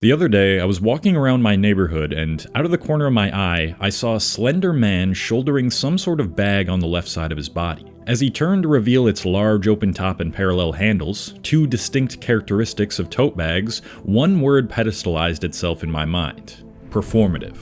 The other day, I was walking around my neighborhood, and out of the corner of my eye, I saw a slender man shouldering some sort of bag on the left side of his body. As he turned to reveal its large open top and parallel handles, two distinct characteristics of tote bags, one word pedestalized itself in my mind: performative.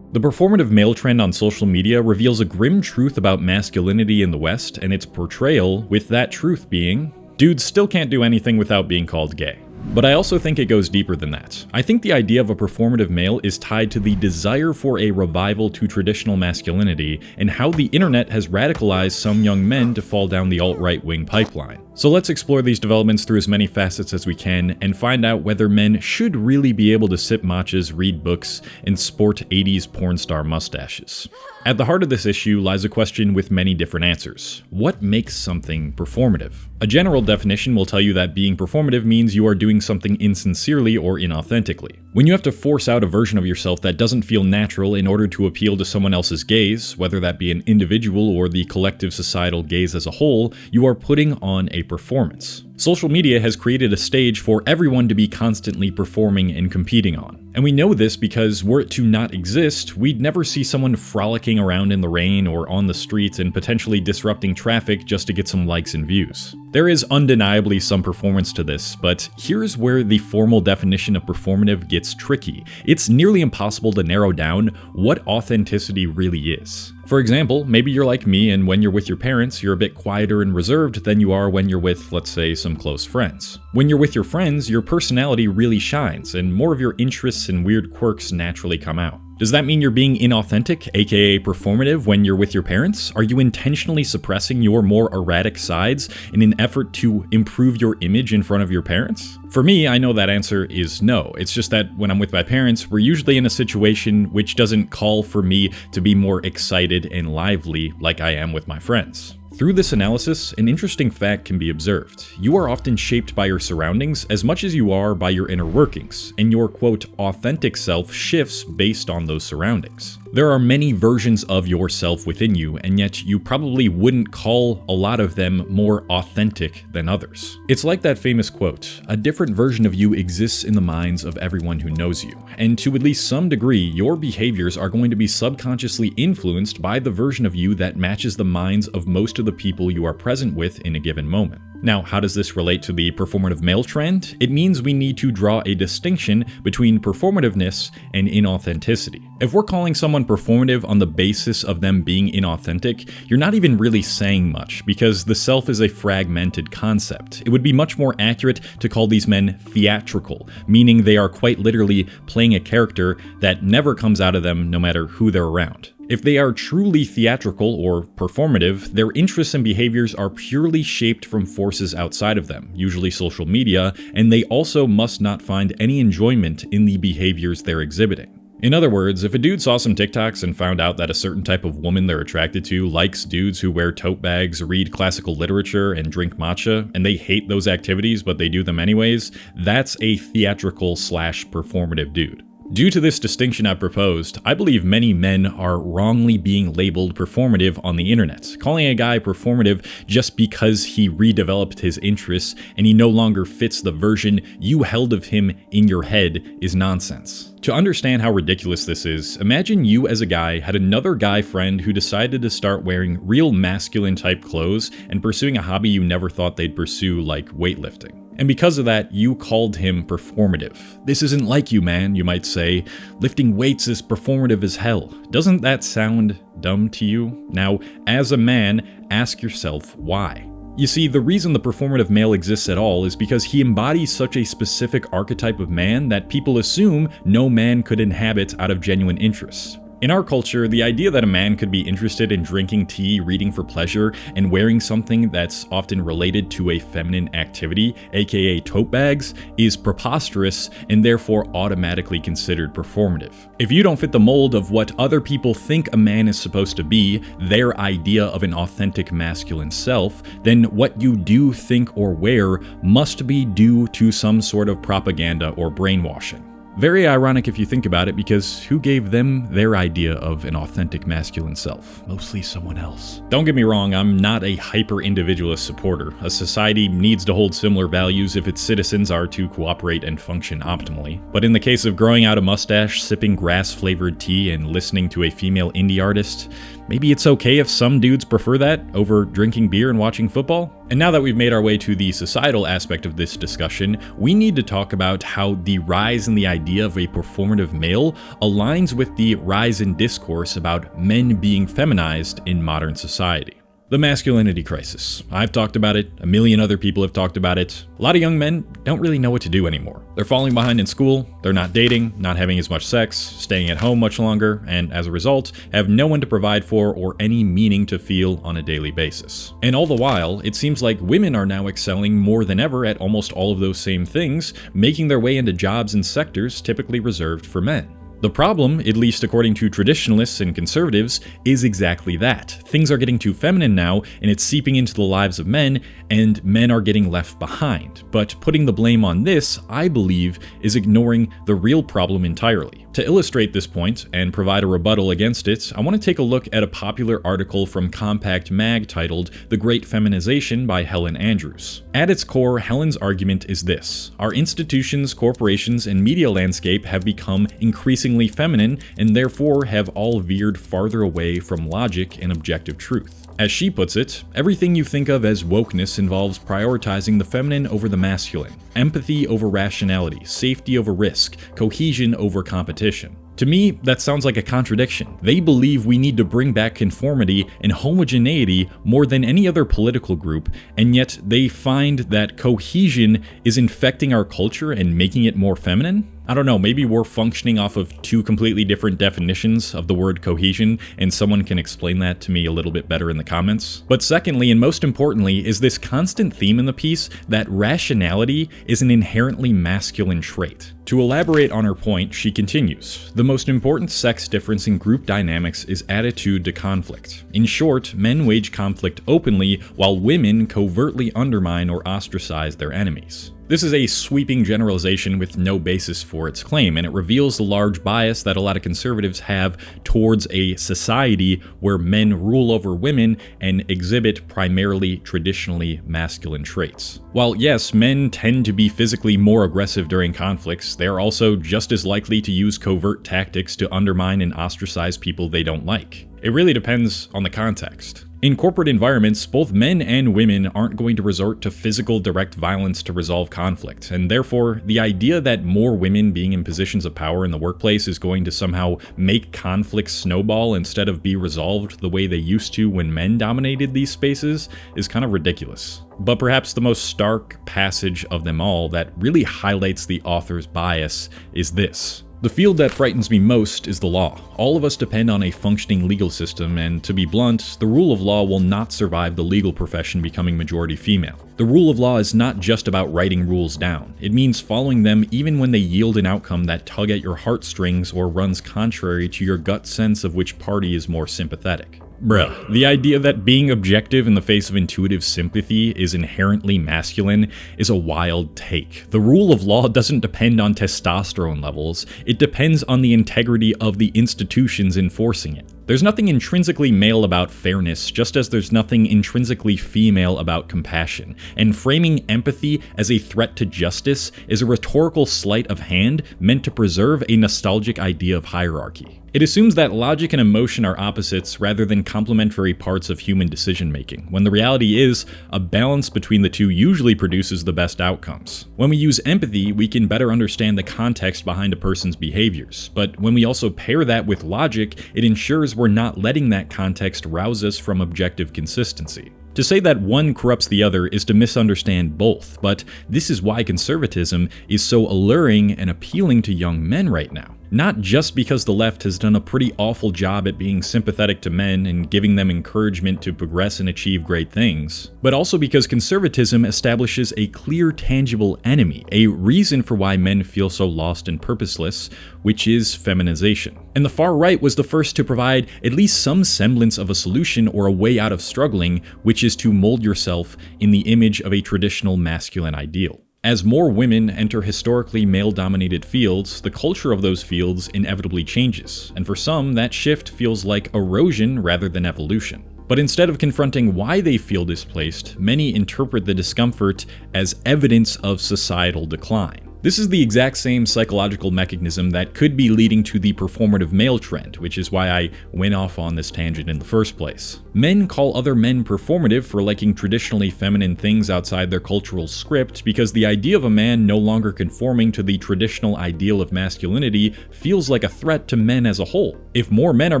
The performative male trend on social media reveals a grim truth about masculinity in the West and its portrayal, with that truth being, dudes still can't do anything without being called gay. But I also think it goes deeper than that. I think the idea of a performative male is tied to the desire for a revival to traditional masculinity and how the internet has radicalized some young men to fall down the alt-right wing pipeline. So let's explore these developments through as many facets as we can and find out whether men should really be able to sip matchas, read books, and sport 80s porn star mustaches. At the heart of this issue lies a question with many different answers. What makes something performative? A general definition will tell you that being performative means you are doing something insincerely or inauthentically. When you have to force out a version of yourself that doesn't feel natural in order to appeal to someone else's gaze, whether that be an individual or the collective societal gaze as a whole, you are putting on a performance. Social media has created a stage for everyone to be constantly performing and competing on. And we know this because were it to not exist, we'd never see someone frolicking around in the rain or on the streets and potentially disrupting traffic just to get some likes and views. There is undeniably some performance to this, but here's where the formal definition of performative gets tricky. It's nearly impossible to narrow down what authenticity really is. For example, maybe you're like me and when you're with your parents, you're a bit quieter and reserved than you are when you're with, let's say, some close friends. When you're with your friends, your personality really shines and more of your interests and weird quirks naturally come out. Does that mean you're being inauthentic, aka performative, when you're with your parents? Are you intentionally suppressing your more erratic sides in an effort to improve your image in front of your parents? For me, I know that answer is no. It's just that when I'm with my parents, we're usually in a situation which doesn't call for me to be more excited and lively like I am with my friends. Through this analysis, an interesting fact can be observed. You are often shaped by your surroundings as much as you are by your inner workings, and your quote, authentic self shifts based on those surroundings. There are many versions of yourself within you, and yet you probably wouldn't call a lot of them more authentic than others. It's like that famous quote, a different version of you exists in the minds of everyone who knows you, and to at least some degree, your behaviors are going to be subconsciously influenced by the version of you that matches the minds of most of the people you are present with in a given moment. Now, how does this relate to the performative male trend? It means we need to draw a distinction between performativeness and inauthenticity. If we're calling someone performative on the basis of them being inauthentic, you're not even really saying much, because the self is a fragmented concept. It would be much more accurate to call these men theatrical, meaning they are quite literally playing a character that never comes out of them no matter who they're around. If they are truly theatrical or performative, their interests and behaviors are purely shaped from forces outside of them, usually social media, and they also must not find any enjoyment in the behaviors they're exhibiting. In other words, if a dude saw some TikToks and found out that a certain type of woman they're attracted to likes dudes who wear tote bags, read classical literature, and drink matcha, and they hate those activities but they do them anyways, that's a theatrical/performative dude. Due to this distinction I've proposed, I believe many men are wrongly being labeled performative on the internet. Calling a guy performative just because he redeveloped his interests and he no longer fits the version you held of him in your head is nonsense. To understand how ridiculous this is, imagine you as a guy had another guy friend who decided to start wearing real masculine type clothes and pursuing a hobby you never thought they'd pursue, like weightlifting. And because of that, you called him performative. This isn't like you, man, you might say. Lifting weights is performative as hell. Doesn't that sound dumb to you? Now, as a man, ask yourself why. You see, the reason the performative male exists at all is because he embodies such a specific archetype of man that people assume no man could inhabit out of genuine interest. In our culture, the idea that a man could be interested in drinking tea, reading for pleasure, and wearing something that's often related to a feminine activity, aka tote bags, is preposterous and therefore automatically considered performative. If you don't fit the mold of what other people think a man is supposed to be, their idea of an authentic masculine self, then what you do, think, or wear must be due to some sort of propaganda or brainwashing. Very ironic if you think about it, because who gave them their idea of an authentic masculine self? Mostly someone else. Don't get me wrong, I'm not a hyper-individualist supporter. A society needs to hold similar values if its citizens are to cooperate and function optimally. But in the case of growing out a mustache, sipping grass-flavored tea, and listening to a female indie artist, maybe it's okay if some dudes prefer that over drinking beer and watching football? And now that we've made our way to the societal aspect of this discussion, we need to talk about how the rise in the idea of a performative male aligns with the rise in discourse about men being feminized in modern society. The masculinity crisis. I've talked about it, a million other people have talked about it. A lot of young men don't really know what to do anymore. They're falling behind in school, they're not dating, not having as much sex, staying at home much longer, and as a result, have no one to provide for or any meaning to feel on a daily basis. And all the while, it seems like women are now excelling more than ever at almost all of those same things, making their way into jobs and sectors typically reserved for men. The problem, at least according to traditionalists and conservatives, is exactly that. Things are getting too feminine now, and it's seeping into the lives of men, and men are getting left behind. But putting the blame on this, I believe, is ignoring the real problem entirely. To illustrate this point, and provide a rebuttal against it, I want to take a look at a popular article from Compact Mag titled "The Great Feminization" by Helen Andrews. At its core, Helen's argument is this: our institutions, corporations, and media landscape have become increasingly feminine, and therefore have all veered farther away from logic and objective truth. As she puts it, everything you think of as wokeness involves prioritizing the feminine over the masculine, empathy over rationality, safety over risk, cohesion over competition. To me, that sounds like a contradiction. They believe we need to bring back conformity and homogeneity more than any other political group, and yet they find that cohesion is infecting our culture and making it more feminine? I don't know, maybe we're functioning off of two completely different definitions of the word cohesion, and someone can explain that to me a little bit better in the comments. But secondly, and most importantly, is this constant theme in the piece that rationality is an inherently masculine trait. To elaborate on her point, she continues, the most important sex difference in group dynamics is attitude to conflict. In short, men wage conflict openly, while women covertly undermine or ostracize their enemies. This is a sweeping generalization with no basis for its claim, and it reveals the large bias that a lot of conservatives have towards a society where men rule over women and exhibit primarily traditionally masculine traits. While yes, men tend to be physically more aggressive during conflicts, they are also just as likely to use covert tactics to undermine and ostracize people they don't like. It really depends on the context. In corporate environments, both men and women aren't going to resort to physical direct violence to resolve conflict, and therefore, the idea that more women being in positions of power in the workplace is going to somehow make conflicts snowball instead of be resolved the way they used to when men dominated these spaces is kind of ridiculous. But perhaps the most stark passage of them all that really highlights the author's bias is this. The field that frightens me most is the law. All of us depend on a functioning legal system, and to be blunt, the rule of law will not survive the legal profession becoming majority female. The rule of law is not just about writing rules down. It means following them even when they yield an outcome that tug at your heartstrings or runs contrary to your gut sense of which party is more sympathetic. Bruh, the idea that being objective in the face of intuitive sympathy is inherently masculine is a wild take. The rule of law doesn't depend on testosterone levels, it depends on the integrity of the institutions enforcing it. There's nothing intrinsically male about fairness, just as there's nothing intrinsically female about compassion, and framing empathy as a threat to justice is a rhetorical sleight of hand meant to preserve a nostalgic idea of hierarchy. It assumes that logic and emotion are opposites rather than complementary parts of human decision-making, when the reality is, a balance between the two usually produces the best outcomes. When we use empathy, we can better understand the context behind a person's behaviors, but when we also pair that with logic, it ensures we're not letting that context rouse us from objective consistency. To say that one corrupts the other is to misunderstand both, but this is why conservatism is so alluring and appealing to young men right now. Not just because the left has done a pretty awful job at being sympathetic to men and giving them encouragement to progress and achieve great things, but also because conservatism establishes a clear, tangible enemy, a reason for why men feel so lost and purposeless, which is feminization. And the far right was the first to provide at least some semblance of a solution or a way out of struggling, which is to mold yourself in the image of a traditional masculine ideal. As more women enter historically male-dominated fields, the culture of those fields inevitably changes, and for some, that shift feels like erosion rather than evolution. But instead of confronting why they feel displaced, many interpret the discomfort as evidence of societal decline. This is the exact same psychological mechanism that could be leading to the performative male trend, which is why I went off on this tangent in the first place. Men call other men performative for liking traditionally feminine things outside their cultural script because the idea of a man no longer conforming to the traditional ideal of masculinity feels like a threat to men as a whole. If more men are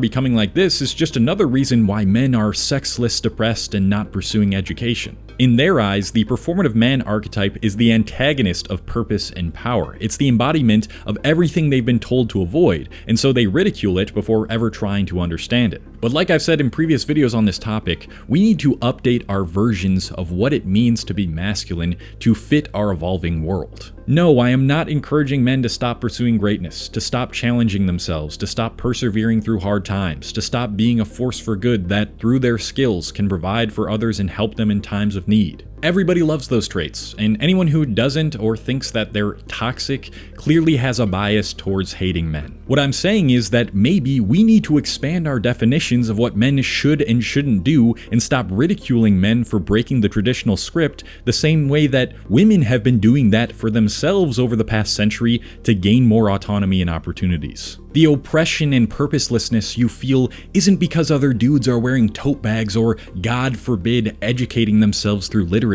becoming like this, it's just another reason why men are sexless, depressed, and not pursuing education. In their eyes, the performative man archetype is the antagonist of purpose and power. It's the embodiment of everything they've been told to avoid, and so they ridicule it before ever trying to understand it. But like I've said in previous videos on this topic, we need to update our versions of what it means to be masculine to fit our evolving world. No, I am not encouraging men to stop pursuing greatness, to stop challenging themselves, to stop persevering through hard times, to stop being a force for good that, through their skills, can provide for others and help them in times of need. Everybody loves those traits, and anyone who doesn't or thinks that they're toxic clearly has a bias towards hating men. What I'm saying is that maybe we need to expand our definitions of what men should and shouldn't do and stop ridiculing men for breaking the traditional script the same way that women have been doing that for themselves over the past century to gain more autonomy and opportunities. The oppression and purposelessness you feel isn't because other dudes are wearing tote bags or, God forbid, educating themselves through literature.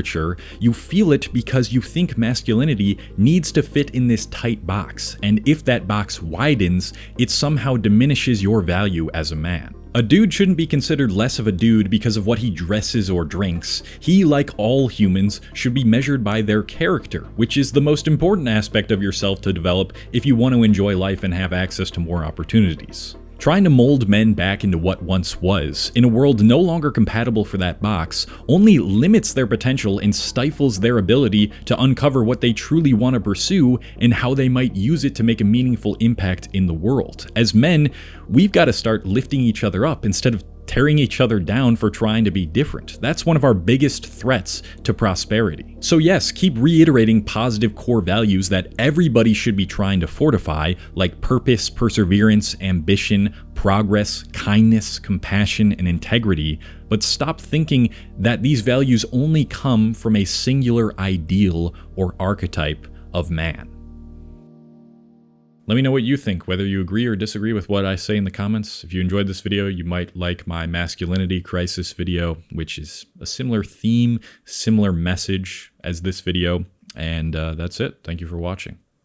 You feel it because you think masculinity needs to fit in this tight box, and if that box widens, it somehow diminishes your value as a man. A dude shouldn't be considered less of a dude because of what he dresses or drinks. He, like all humans, should be measured by their character, which is the most important aspect of yourself to develop if you want to enjoy life and have access to more opportunities. Trying to mold men back into what once was, in a world no longer compatible for that box, only limits their potential and stifles their ability to uncover what they truly want to pursue and how they might use it to make a meaningful impact in the world. As men, we've got to start lifting each other up instead of tearing each other down for trying to be different. That's one of our biggest threats to prosperity. So yes, keep reiterating positive core values that everybody should be trying to fortify, like purpose, perseverance, ambition, progress, kindness, compassion, and integrity, but stop thinking that these values only come from a singular ideal or archetype of man. Let me know what you think, whether you agree or disagree with what I say in the comments. If you enjoyed this video, you might like my masculinity crisis video, which is a similar theme, similar message as this video. And that's it. Thank you for watching.